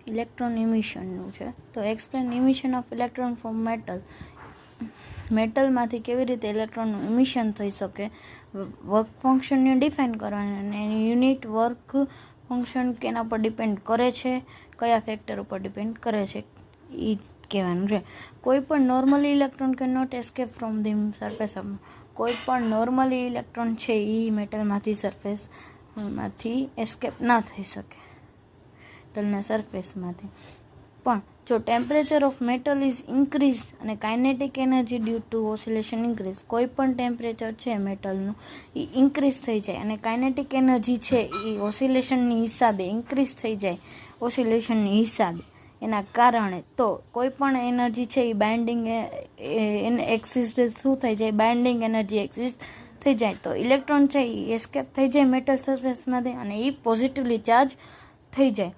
Electron ઇમિશનનું છે. તો explain emission of electron from metal. મેટલમાંથી કેવી રીતે ઇલેક્ટ્રોનનું ઇમિશન થઈ શકે, વર્ક ફંક્શનને ડિફાઇન કરવાના અને એની યુનિટ વર્ક ફંક્શન કેના પર ડિપેન્ડ કરે છે, કયા ફેક્ટર ઉપર ડિપેન્ડ કરે છે એ કહેવાનું છે. કોઈ પણ normally electron can not escape from the surface of. કોઈ પણ નોર્મલી ઇલેક્ટ્રોન છે એ મેટલમાંથી સરફેસમાંથી એસ્કેપ ના થઈ શકે, મેટલના સરફેસમાંથી. પણ જો temperature of metal is increase અને kinetic energy due to oscillation increase, કોઈ પણ ટેમ્પરેચર છે મેટલનું એ ઇન્ક્રીઝ થઈ જાય અને કાઇનેટિક એનર્જી છે એ ઓસિલેશનની હિસાબે ઇન્ક્રીઝ થઈ જાય, ઓસિલેશનની હિસાબે એના કારણે, તો કોઈ પણ એનર્જી છે એ બાઇન્ડિંગ એક્સિસ્ટ શું થઈ જાય, બાઇન્ડિંગ એનર્જી એક્સિસ્ટ થઈ જાય. તો ઇલેક્ટ્રોન છે એ એસ્કેપ થઈ જાય મેટલ સરફેસમાંથી અને એ પોઝિટિવલી ચાર્જ થઈ જાય.